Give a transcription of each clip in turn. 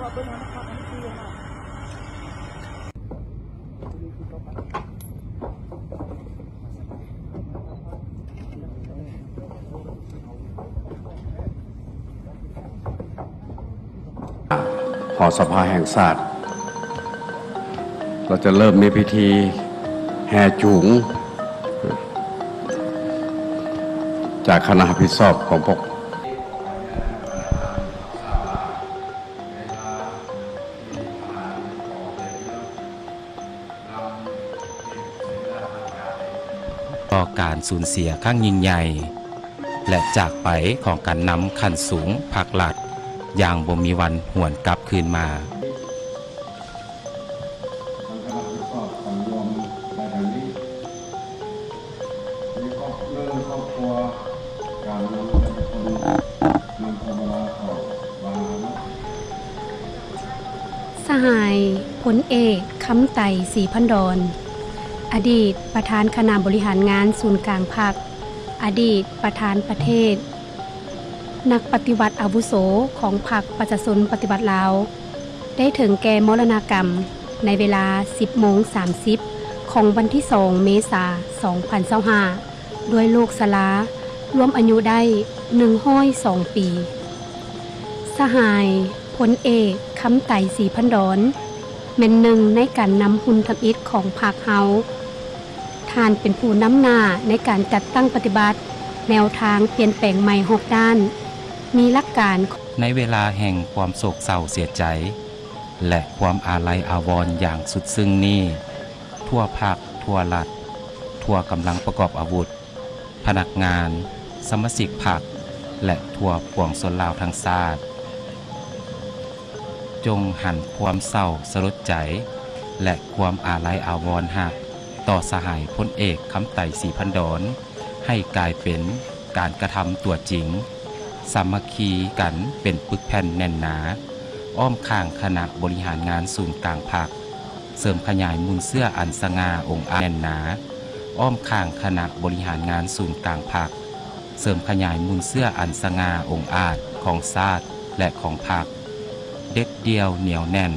หอสภาแห่งชาติเราจะเริ่มในพิธีแห่จูงจากคณะพิสอบของพวกต่อการสูญเสียครั้งยิ่งใหญ่และจากไปของการนำขั้นสูงภาครัฐอย่างบ่มีวันหวนกลับคืนมาสหายพลเอกคำไต่ศรีพันดรอดีตประธานคณะบริหารงานศูนย์กลางพรรคอดีตประธานประเทศนักปฏิวัติอาวุโสของพรรคประชาชนปฏิวัติลาวได้ถึงแก่มรณกรรมในเวลา 10:30 ของวันที่ 2 เมษายน 2025ด้วยโรคชรารวมอายุได้102 ปี สหายพลเอกคำไต่ศรีพันดรเป็นหนึ่งในการนำหุ่นทำอิฐของพรรคเฮาท่านเป็นผู้นำหน้าในการจัดตั้งปฏิบัติแนวทางเปลี่ยนแปลงใหม่6ด้านมีหลักการในเวลาแห่งความโศกเศร้าเสียใจและความอาลัยอาวรณ์อย่างสุดซึ้งนี้ทั่วภาคทั่วรัฐทั่วกำลังประกอบอาวุธพนักงานสมาชิกพรรคและทั่วปวงชนลาวทั้งชาติจงหันความเศร้าสลดใจและความอาลัยอาวรณ์หักต่อสหายพลเอกคำไต่ศรีพันดรให้กลายเป็นการกระทำตัวจริงสามัคคีกันเป็นปึกแผ่นแน่นหนาอ้อมข้างคณะบริหารงานศูนย์กลางพรรคเสริมขยายมูลเสื้ออันสง่าองค์อาจแน่นหนาอ้อมข้างคณะบริหารงานศูนย์กลางพรรคเสริมขยายมูลเสื้ออันสง่าองค์อาจของชาติและของพรรคเด็ดเดียวเหนียวแน่น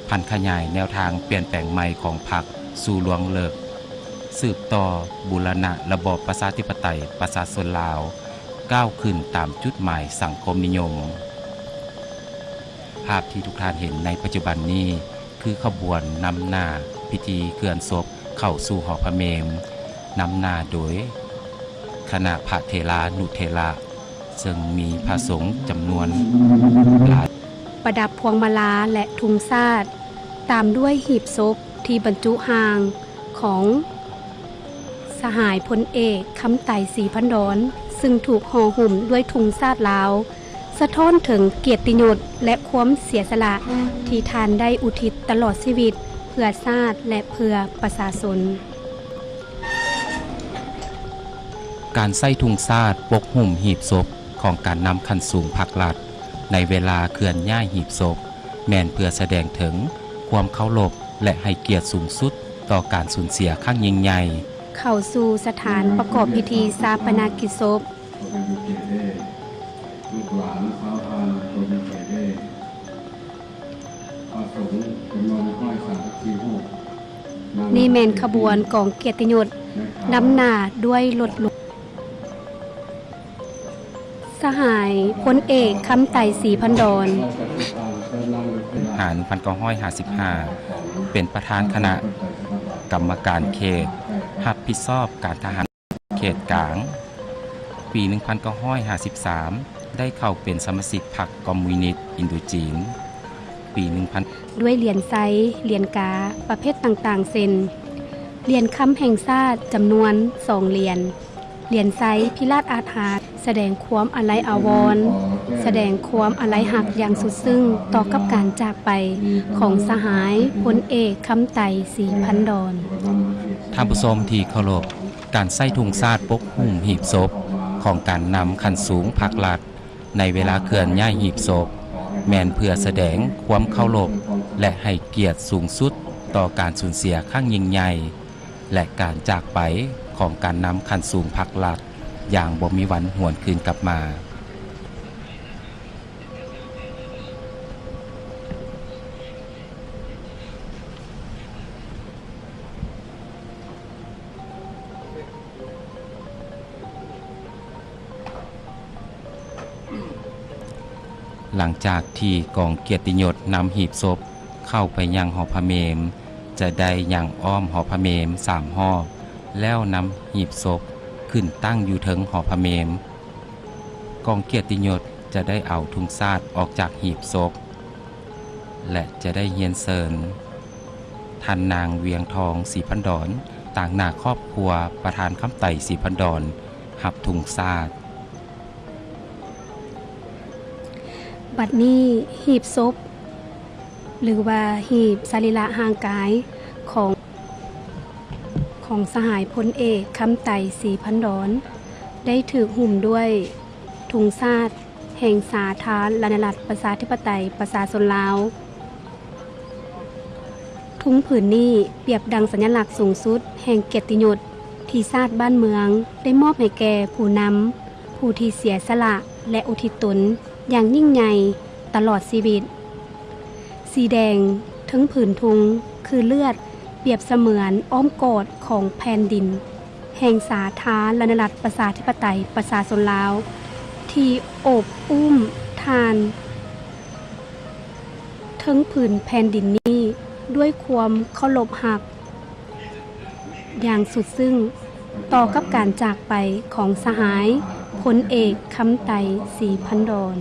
พันขยายแนวทางเปลี่ยนแปลงใหม่ของพรรคสู่ลวงเลิกสืบต่อบูรณะระบอบประชาธิปไตยประชาชนลาวก้าวขึ้นตามจุดหมายสังคมนิยมภาพที่ทุกท่านเห็นในปัจจุบันนี้คือขบวนนำหน้าพิธีเคลื่อนศพเข้าสู่หอพระเมรุนำหน้าโดยคณะพระเถรานุเถระซึ่งมีพระสงฆ์จำนวนหลายประดับพวงมาลาและธงชาติตามด้วยหีบศพที่บรรจุหางของสหายพลเอกคำไต่ศรีพันดรซึ่งถูกห่อหุ้มด้วยธงชาติลาวสะท้อนถึงเกียรติยศและความเสียสละที่ท่านได้อุทิศตลอดชีวิตเพื่อชาติและเพื่อประชาชนการใส่ธงชาติปกหุ้มหีบศพของการนำขั้นสูงภาครัฐในเวลาเคลื่อนย้ายหีบศพแม่นเพื่อแสดงถึงความเคารพและให้เกียรติสูงสุดต่อการสูญเสียครั้งยิ่งใหญ่เข้าสู่สถานประกอบพิธีฌาปนกิจศพนี่แม่นขบวนกองเกียรติยศนำหน้าด้วยรถหลวงสหายพลเอกคำไต่ศรีพันดรหาร1955เป็นประธานคณะกรรมการเขตรับผิดชอบการทหารเขตกลางปี1953ได้เข้าเป็นสมาชิกพรรคคอมมิวนิสต์อินโดจีนปี1000ด้วยเหรียญไซเหรียญกาประเภทต่างๆเช่นเหรียญคำแห่งชาติจำนวน2เหรียญเหรียญไซพิราชอาถรรพ์แสดงความอาลัยอาวรณ์แสดงความอาลัยหักอย่างสุดซึ้งต่อกับการจากไปของสหายพลเอกคำไต่ศรีพันดรท่านผู้ชมที่เคารพการใส่ธงชาติปกหุ้มหีบศพของการนำขั้นสูงภาครัฐในเวลาเคลื่อนย้ายหีบศพแม่นเพื่อแสดงความเคารพและให้เกียรติสูงสุดต่อการสูญเสียครั้งยิ่งใหญ่และการจากไปของการนำขั้นสูงภาครัฐอย่างบ่มีวันหวนคืนกลับมา หลังจากที่กองเกียรติยศนำหีบศพเข้าไปยังหอพระเมรุจะได้ยังอ้อมหอพระเมรุ3 รอบแล้วนำหีบศพขึ้นตั้งอยู่เทิงหอพระเมรุกองเกียรติยศจะได้เอาธงชาติออกจากหีบศพและจะได้เฮียนเซินท่านนางเวียงทองศรีพันดรต่างหน้าครอบครัวประธานคำไต่ศรีพันดรหับธงชาติบัดนี้หีบศพหรือว่าหีบสรีระห่างกายของสหายพลเอกคำไต่ศรีพันดรได้ถูกหุ้มด้วยธงชาติแห่งสาธารณรัฐประชาธิปไตยประชาชนลาวทุงผืนนี้เปรียบดังสัญลักษณ์สูงสุดแห่งเกียรติยศที่ชาติบ้านเมืองได้มอบให้แก่ผู้นำผู้ที่เสียสละและอุทิศตนอย่างยิ่งใหญ่ตลอดชีวิตสีแดงทั้งผืนทุงคือเลือดเปรียบเสมือนอ้อมกอดของแผ่นดินแห่งสาธารณรัฐประชาธิปไตยประชาชนลาวที่โอบอุ้มทานทั้งผืนแผ่นดินนี้ด้วยความเคารพรักอย่างสุดซึ้งต่อกับการจากไปของสหายพลเอกคำไต่ศรีพันดร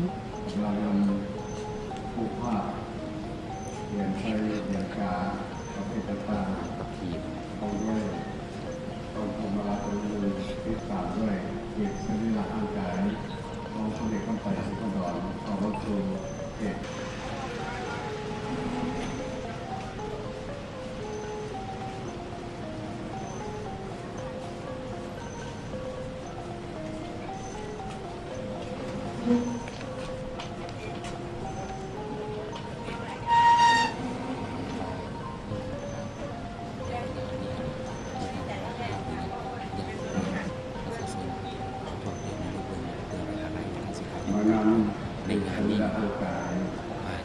ในงานนี้โอกาส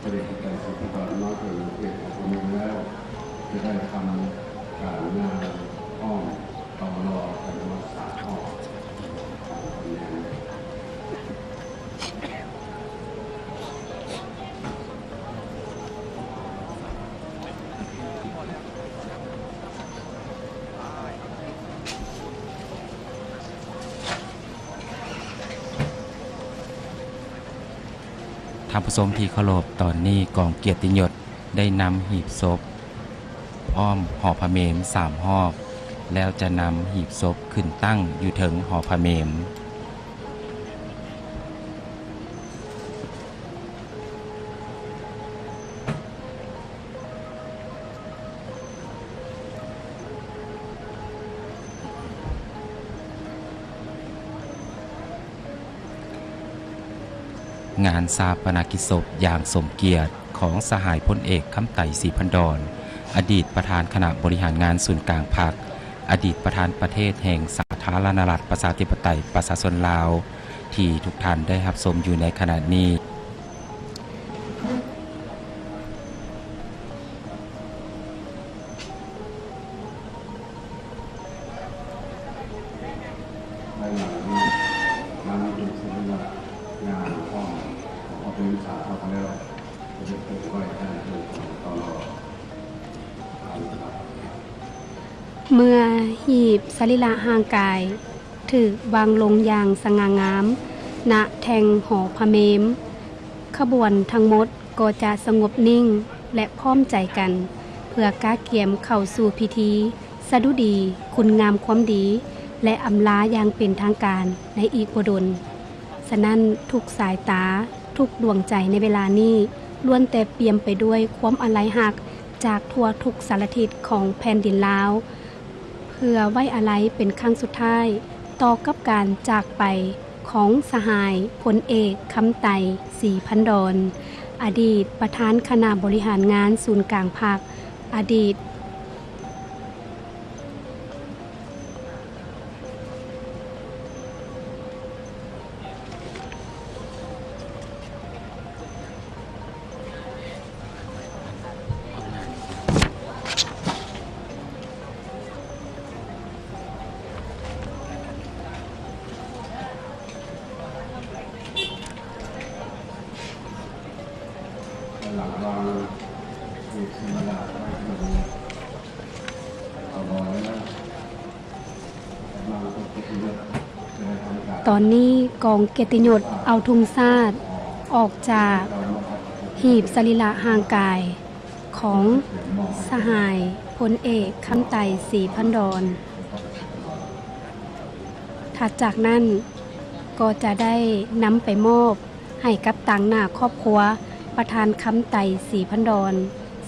จะได้ติดต่อสุขภาพน้อยถึงเอกของผมแล้วจะได้ทำการงานห้องต่อรอกันมา3 ห้องท่านผู้ชมที่เคารพตอนนี้กองเกียรติยศได้นำหีบศพอ้อมหอพระเมรุ3 รอบแล้วจะนำหีบศพขึ้นตั้งอยู่เทิงหอพระเมรุงานชาปนกิจศพอย่างสมเกียรติของสหายพลเอกคำไต่ศรีพันดรอดีตประธานคณะบริหารงานศูนย์กลางพรรคอดีตประธานประเทศแห่งสาธารณรัฐประชาธิปไตยประชาชนลาวที่ทุกท่านได้รับชมอยู่ในขณะนี้เมื่อหีบสรีระห่างกายถูกวางลงอย่างสง่างามณแทงหอพระเมรุขบวนทั้งหมดก็จะสงบนิ่งและพร้อมใจกันเพื่อกาเกียมเข้าสู่พิธีสดุดีคุณงามความดีและอำลาอย่างเป็นทางการในอีกบ่ดลฉะนั้นทุกสายตาทุกดวงใจในเวลานี้ล้วนแต่เปี่ยมไปด้วยความอาลัยหักจากทั่วทุกสารทิศของแผ่นดินลาวเพื่อไว้อาลัยเป็นครั้งสุดท้ายต่อกับการจากไปของสหายพลเอกคำไต่ศรีพันดรอดีตประธานคณะบริหารงานศูนย์กลางพรรคอดีต ากวางมีศิลาไว้ตรงนี้เอาไว้แล้วกำลังจะเกิดจะได้ทำการ ตอนนี้กองเกียรติยศเอาธงชาติออกจากหีบสรีระห่างกายของสหายพลเอกคำไต่ศรีพันดรถัดจากนั้นก็จะได้นำไปมอบให้กับต่างหน้าครอบครัวประธานคำไต่ศรีพันดร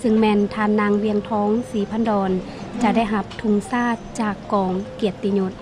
ซึ่งแมนทานนางเวียงทองศรีพันดรจะได้รับธงชาติจากกองเกียรติยศ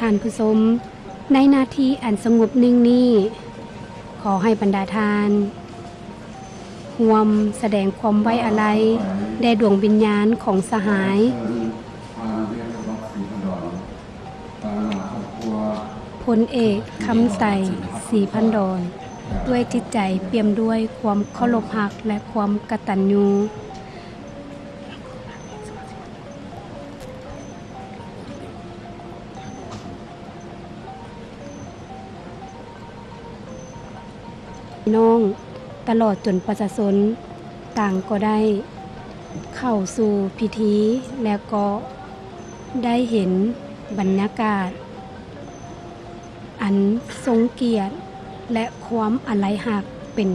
ท่านผู้ชมในนาทีอันสงบนิ่งนี้ขอให้บรรดาทานร่วมแสดงความไว้อาลัยแด่ดวงวิญญาณของสหายพลเอกคำไต่ศรีพันดรด้วยจิตใจเปี่ยมด้วยความเคารพรักและความกตัญญูพี่น้องตลอดจนประชาชนต่างก็ได้เข้าสู่พิธีแล้วก็ได้เห็นบรรยากาศอันทรงเกียรติและความอาลัยหักเป็น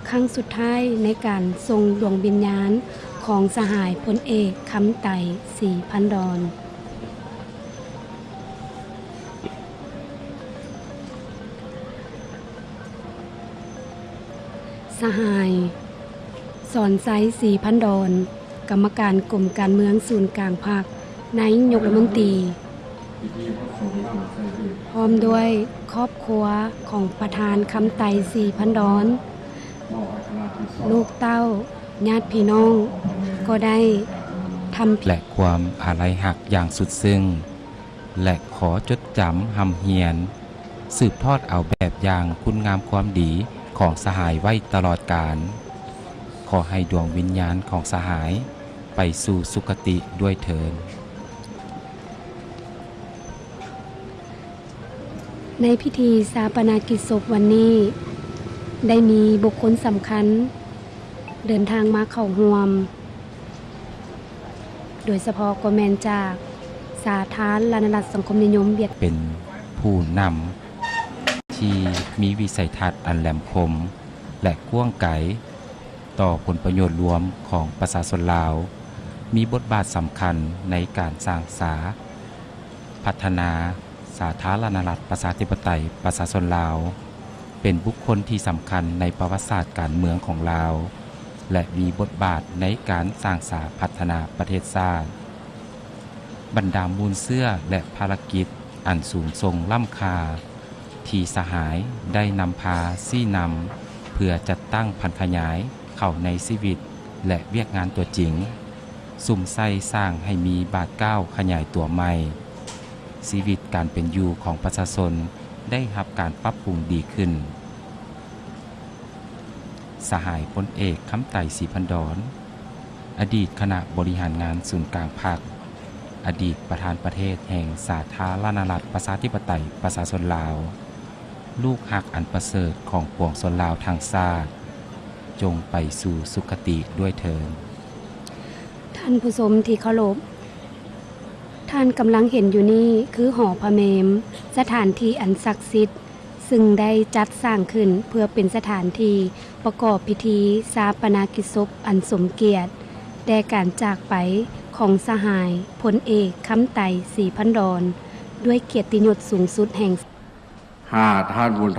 ครั้งสุดท้ายในการทรงดวงวิญญาณของสหายพลเอกคำไต่ศรีพันดรสหายสอนไซศรีพันดรกรรมการกรมการเมืองศูนย์กลางภาคนายกรัฐมนตรีพร้อมด้วยครอบครัวของประธานคำไต่ศรีพันดรลูกเต้าญาติพี่น้องก็ได้ทำและความอาลัยหักอย่างสุดซึ้งและขอจดจำหำเหียนสืบทอดเอาแบบอย่างคุณงามความดีของสหายไว้ตลอดกาลขอให้ดวงวิญญาณของสหายไปสู่สุคติด้วยเถิดในพิธีฌาปนกิจศพวันนี้ได้มีบุคคลสำคัญเดินทางมาเข้าร่วมโดยเฉพาะก็แม่นจากสาธารณรัฐสังคมนิยมเวียดเป็นผู้นำที่มีวิสัยทัศน์อันแหลมคมและกว้างไกลต่อผลประโยชน์รวมของประชาชนลาวมีบทบาทสำคัญในการสร้างสาพัฒนาสาธารณรัฐประชาธิปไตยประชาชนลาวเป็นบุคคลที่สำคัญในประวัติศาสตร์การเมืองของลาวและมีบทบาทในการสร้างสาพัฒนาประเทศชาติบรรดามูลเสื้อและภารกิจอันสูงส่งล้ำค่าที่สหายได้นำพาซี่นำเพื่อจัดตั้งพันธขยายเข้าในชีวิตและเวียกงานตัวจริงสุ่มใส่สร้างให้มีบาทก้าวขยายตัวใหม่ชีวิตการเป็นอยู่ของประชาชนได้รับการปรับปรุงดีขึ้นสหายพลเอกคำไต่ศรีพันดรอดีตคณะบริหารงานศูนย์กลางพรรคอดีตประธานประเทศแห่งสาธารณรัฐประชาธิปไตยประชาชนลาวลูกหักอันประเสริฐของปวงชนลาวทางชาติจงไปสู่สุคติด้วยเถิดท่านผู้ชมที่เคารพท่านกำลังเห็นอยู่นี่คือหอพระเมรุสถานที่อันศักดิ์สิทธิ์ซึ่งได้จัดสร้างขึ้นเพื่อเป็นสถานที่ประกอบพิธีฌาปนกิจศพอันสมเกียรติแด่การจากไปของสหายพลเอกคำไต่ศรีพันดรด้วยเกียรติยศสูงสุดแห่งท่านบุญ